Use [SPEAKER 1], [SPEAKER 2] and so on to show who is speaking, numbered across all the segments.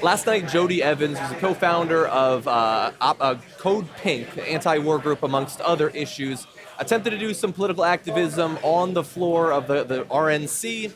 [SPEAKER 1] Last night, Jodie Evans, who's a co-founder of Code Pink, an anti-war group amongst other issues, attempted to do some political activism on the floor of the RNC.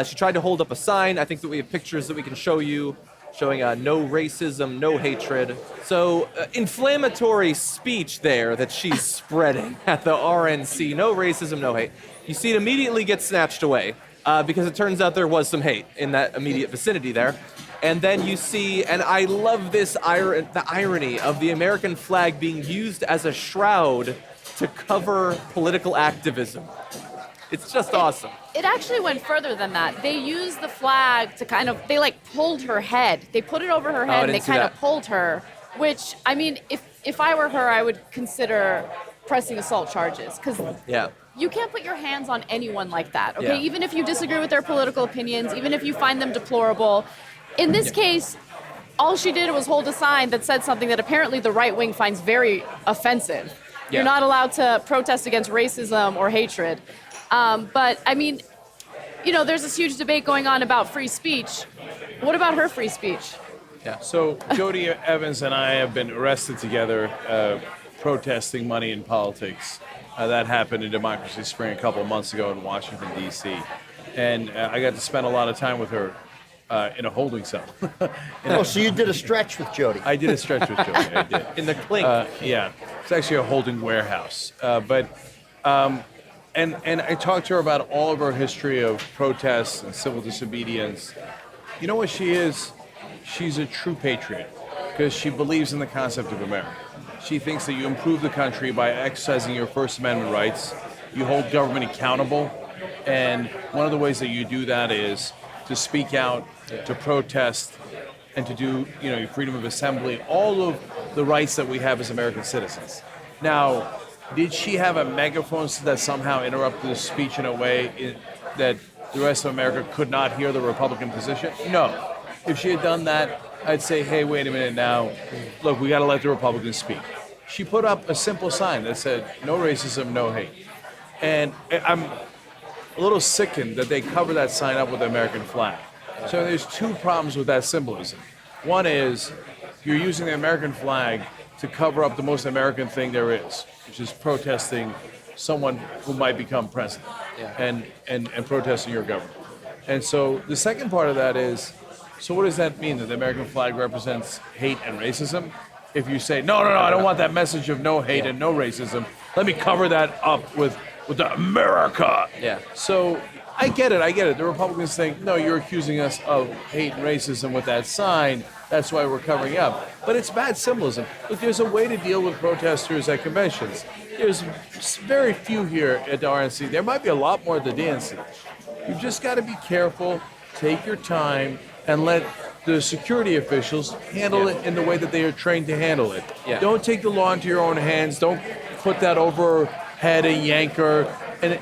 [SPEAKER 1] She tried to hold up a sign. I think that we have pictures that we can show you showing no racism, no hatred. So inflammatory speech there that she's spreading at the RNC. No racism, no hate. You see it immediately get snatched away because it turns out there was some hate in that immediate vicinity there. And then you see, and I love this the irony of the American flag being used as a shroud to cover political activism. It's just awesome.
[SPEAKER 2] It actually went further than that. They used the flag to they pulled her head. They put it over her head and they kind of pulled her, which, I mean, if I were her, I would consider pressing assault charges. Because you can't put your hands on anyone like that, okay? Yeah. Even if you disagree with their political opinions, even if you find them deplorable. In this case, all she did was hold a sign that said something that apparently the right wing finds very offensive. Yeah. You're not allowed to protest against racism or hatred. But, I mean, there's this huge debate going on about free speech. What about her free speech?
[SPEAKER 3] Yeah. So Jodie Evans and I have been arrested together protesting money in politics. That happened in Democracy Spring a couple of months ago in Washington, D.C. And I got to spend a lot of time with her in a holding cell.
[SPEAKER 4] So you did a stretch with Jodie.
[SPEAKER 3] I did a stretch with Jodie, I did.
[SPEAKER 1] In the clink.
[SPEAKER 3] Yeah. It's actually a holding warehouse. And I talked to her about all of her history of protests and civil disobedience. You know what she is? She's a true patriot because she believes in the concept of America. She thinks that you improve the country by exercising your First Amendment rights. You hold government accountable. And one of the ways that you do that is to speak out, to protest, and to do, your freedom of assembly, all of the rights that we have as American citizens. Now, did she have a megaphone that somehow interrupted the speech in a way that the rest of America could not hear the Republican position? No. If she had done that, I'd say, hey, wait a minute now. Look, we got to let the Republicans speak. She put up a simple sign that said, no racism, no hate. And I'm a little sickened that they cover that sign up with the American flag. So there's two problems with that symbolism. One is you're using the American flag to cover up the most American thing there is, which is protesting someone who might become president and protesting your government. And so the second part of that is, so what does that mean, that the American flag represents hate and racism? If you say, no, I don't want that message of no hate and no racism, let me cover that up with the America.
[SPEAKER 1] Yeah.
[SPEAKER 3] So I get it. The Republicans think, no, you're accusing us of hate and racism with that sign. That's why we're covering up. But it's bad symbolism. Look, there's a way to deal with protesters at conventions. There's very few here at the RNC. There might be a lot more at the DNC. You've just got to be careful, take your time, and let the security officials handle it in the way that they are trained to handle it. Yeah. Don't take the law into your own hands. Don't put that overhead and yanker. And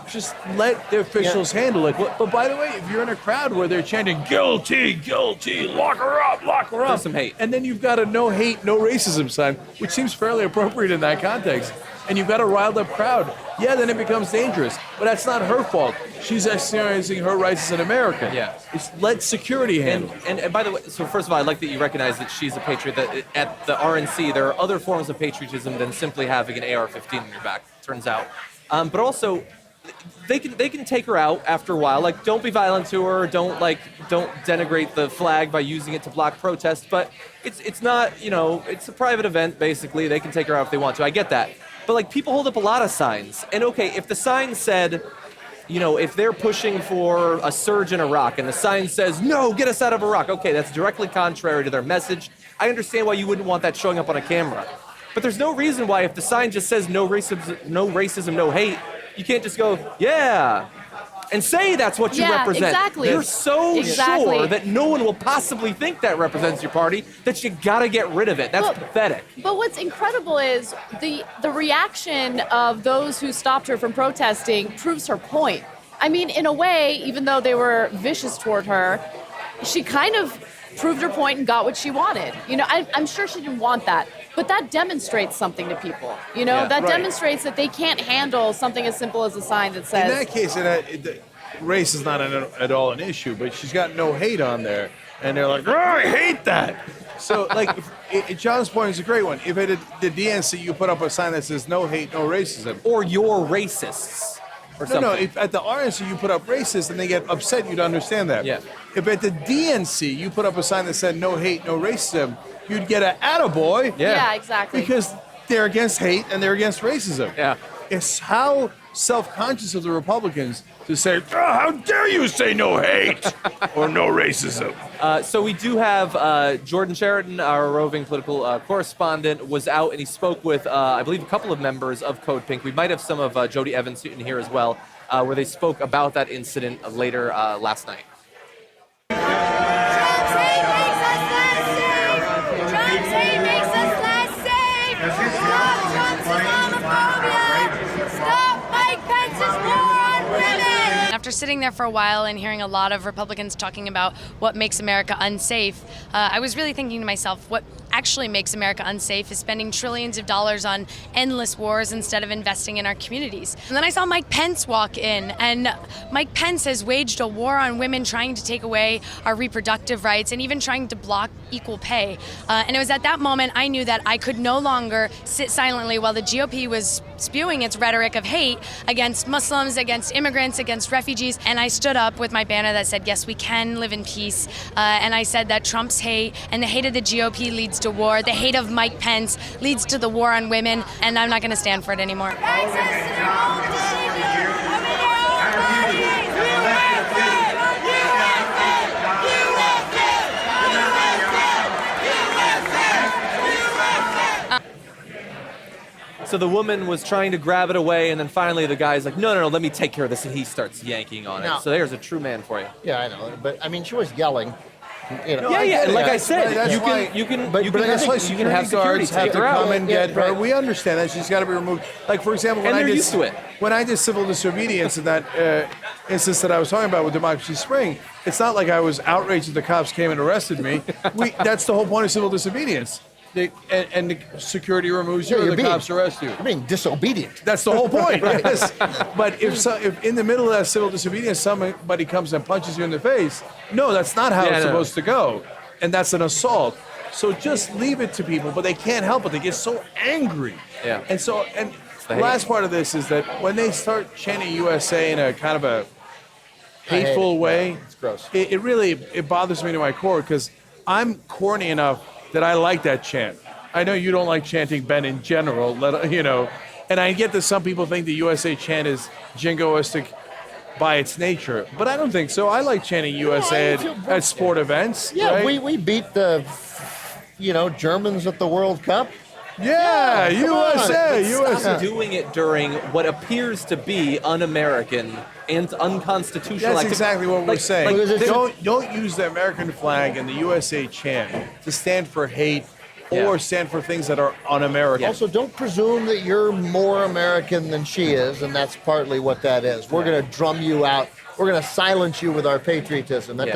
[SPEAKER 3] just let the officials handle it. But by the way, if you're in a crowd where they're chanting, guilty, guilty, lock her up,
[SPEAKER 1] there's some hate.
[SPEAKER 3] And then you've got a no hate, no racism sign, which seems fairly appropriate in that context, and you've got a riled up crowd, then it becomes dangerous. But that's not her fault. She's exercising her rights as an American.
[SPEAKER 1] Yeah.
[SPEAKER 3] It's let security handle it.
[SPEAKER 1] And by the way, so first of all, I like that you recognize that she's a patriot, that at the RNC, there are other forms of patriotism than simply having an AR-15 in your back, turns out. But also, they can take her out after a while. Like, don't be violent to her. Don't denigrate the flag by using it to block protests. But it's not, it's a private event, basically. They can take her out if they want to. I get that. But, people hold up a lot of signs. And, okay, if the sign said, if they're pushing for a surge in Iraq and the sign says, no, get us out of Iraq. Okay, that's directly contrary to their message. I understand why you wouldn't want that showing up on a camera. But there's no reason why, if the sign just says no racism, no hate, you can't just go, yeah, and say that's what you represent.
[SPEAKER 2] Exactly.
[SPEAKER 1] You're so sure that no one will possibly think that represents your party that you gotta get rid of it. That's pathetic.
[SPEAKER 2] But what's incredible is the reaction of those who stopped her from protesting proves her point. I mean, in a way, even though they were vicious toward her, she kind of proved her point and got what she wanted. I'm sure she didn't want that, but that demonstrates something to people. Demonstrates that they can't handle something as simple as a sign that says.
[SPEAKER 3] In that case, race is not at all an issue, but she's got no hate on there. And they're like, oh, I hate that. So, like, John's point is a great one. If at the DNC you put up a sign that says no hate, no racism.
[SPEAKER 1] Or you're racists. Or something.
[SPEAKER 3] No, if at the RNC you put up racist and they get upset, you'd understand that.
[SPEAKER 1] Yeah.
[SPEAKER 3] If at the DNC you put up a sign that said no hate, no racism, you'd get an attaboy.
[SPEAKER 2] Yeah, exactly.
[SPEAKER 3] Because they're against hate and they're against racism.
[SPEAKER 1] Yeah.
[SPEAKER 3] It's how self-conscious of the Republicans to say, oh, how dare you say no hate or no racism.
[SPEAKER 1] So we do have Jordan Sheridan, our roving political correspondent, was out and he spoke with, I believe, a couple of members of Code Pink. We might have some of Jodie Evans in here as well, where they spoke about that incident later last night.
[SPEAKER 5] After sitting there for a while and hearing a lot of Republicans talking about what makes America unsafe, I was really thinking to myself, what actually makes America unsafe is spending trillions of dollars on endless wars instead of investing in our communities. And then I saw Mike Pence walk in, and Mike Pence has waged a war on women, trying to take away our reproductive rights and even trying to block equal pay. And it was at that moment I knew that I could no longer sit silently while the GOP was spewing its rhetoric of hate against Muslims, against immigrants, against refugees. And I stood up with my banner that said, yes, we can live in peace. And I said that Trump's hate and the hate of the GOP leads to war. The hate of Mike Pence leads to the war on women. And I'm not going to stand for it anymore.
[SPEAKER 1] So the woman was trying to grab it away, and then finally the guy's like, no, let me take care of this, and he starts yanking on it.
[SPEAKER 4] No.
[SPEAKER 1] So there's a true man for you.
[SPEAKER 4] Yeah, I know. But, I mean, she was yelling. You know.
[SPEAKER 1] Yeah, and like I said,
[SPEAKER 3] That's
[SPEAKER 1] you
[SPEAKER 3] why-
[SPEAKER 1] can
[SPEAKER 3] But that's why
[SPEAKER 1] you can have security
[SPEAKER 3] guards have
[SPEAKER 1] take
[SPEAKER 3] to
[SPEAKER 1] her out.
[SPEAKER 3] come and get her.
[SPEAKER 4] right.
[SPEAKER 3] We understand that she's got to be removed. Like, for example, when
[SPEAKER 1] And
[SPEAKER 3] I
[SPEAKER 1] they're
[SPEAKER 3] did
[SPEAKER 1] used to it.
[SPEAKER 3] when I did civil disobedience in that instance that I was talking about with Democracy Spring, it's not like I was outraged that the cops came and arrested me. That's the whole point of civil disobedience. And the security removes you,
[SPEAKER 4] Yeah,
[SPEAKER 3] or
[SPEAKER 4] you're
[SPEAKER 3] the
[SPEAKER 4] being-
[SPEAKER 3] cops arrest you.
[SPEAKER 4] I mean, disobedient.
[SPEAKER 3] That's the whole point. Yes. But if in the middle of that civil disobedience somebody comes and punches you in the face, no, that's not how
[SPEAKER 1] Yeah,
[SPEAKER 3] it's
[SPEAKER 1] no.
[SPEAKER 3] supposed to go. And that's an assault. So just leave it to people, but they can't help it. They get so angry.
[SPEAKER 1] Yeah.
[SPEAKER 3] And so, the
[SPEAKER 1] the hate.
[SPEAKER 3] last part of this is that when they start chanting USA in a kind of a hateful way,
[SPEAKER 4] It's gross.
[SPEAKER 3] it really bothers me to my core because I'm corny enough that I like that chant. I know you don't like chanting, Ben, in general, and I get that some people think the USA chant is jingoistic by its nature, but I don't think so. I like chanting USA at sport events.
[SPEAKER 4] Yeah,
[SPEAKER 3] right?
[SPEAKER 4] we beat the, Germans at the World Cup.
[SPEAKER 3] Yeah,
[SPEAKER 4] come on.
[SPEAKER 3] USA, USA.
[SPEAKER 1] Stop doing it during what appears to be un-American and unconstitutional.
[SPEAKER 3] That's
[SPEAKER 1] activity.
[SPEAKER 3] exactly what we're saying.
[SPEAKER 4] Like,
[SPEAKER 3] Don't use the American flag and the USA chant to stand for hate or stand for things that are un-American.
[SPEAKER 4] Also, don't presume that you're more American than she is, and that's partly what that is. We're going to drum you out. We're going to silence you with our patriotism. That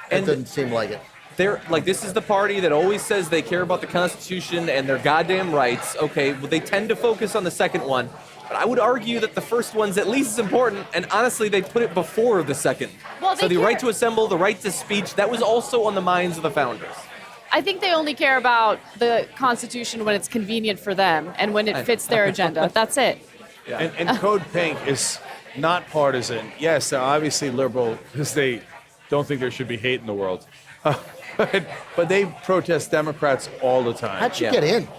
[SPEAKER 4] doesn't seem like it.
[SPEAKER 1] They're like, this is the party that always says they care about the Constitution and their goddamn rights. Okay, well, they tend to focus on the second one, but I would argue that the first one's at least as important, and honestly, they put it before the second.
[SPEAKER 2] Well,
[SPEAKER 1] so
[SPEAKER 2] they
[SPEAKER 1] the right
[SPEAKER 2] care-
[SPEAKER 1] to assemble, the right to speech, that was also on the minds of the founders.
[SPEAKER 2] I think they only care about the Constitution when it's convenient for them and when it fits their agenda. That's it.
[SPEAKER 3] And Code Pink is not partisan. Yes, they're obviously liberal because they don't think there should be hate in the world. But they protest Democrats all the time.
[SPEAKER 4] How'd she
[SPEAKER 1] Yeah.
[SPEAKER 4] get in?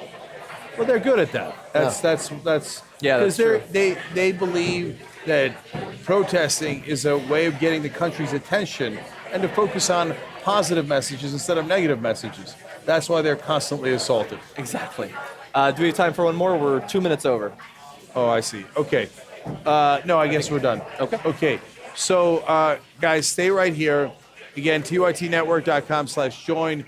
[SPEAKER 3] Well, they're good at that. That's
[SPEAKER 1] Yeah, that's true.
[SPEAKER 3] they believe that protesting is a way of getting the country's attention and to focus on positive messages instead of negative messages. That's why they're constantly assaulted.
[SPEAKER 1] Exactly. Do we have time for one more? We're 2 minutes over.
[SPEAKER 3] Oh, I see. Okay. No, I guess we're done.
[SPEAKER 1] Okay.
[SPEAKER 3] Okay. So, guys, stay right here. Again, tytnetwork.com/join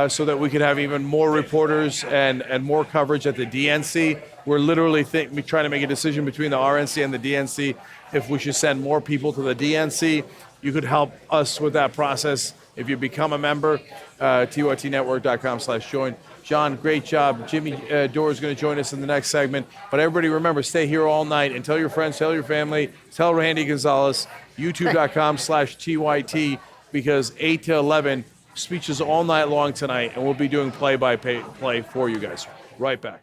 [SPEAKER 3] so that we could have even more reporters and more coverage at the DNC. We're literally trying to make a decision between the RNC and the DNC if we should send more people to the DNC. You could help us with that process if you become a member. tytnetwork.com/join. John, great job. Jimmy Dore is going to join us in the next segment. But everybody, remember, stay here all night and tell your friends, tell your family, tell Randy Gonzalez, youtube.com/TYT, because 8 to 11, speeches all night long tonight, and we'll be doing play-by-play for you guys. Right back.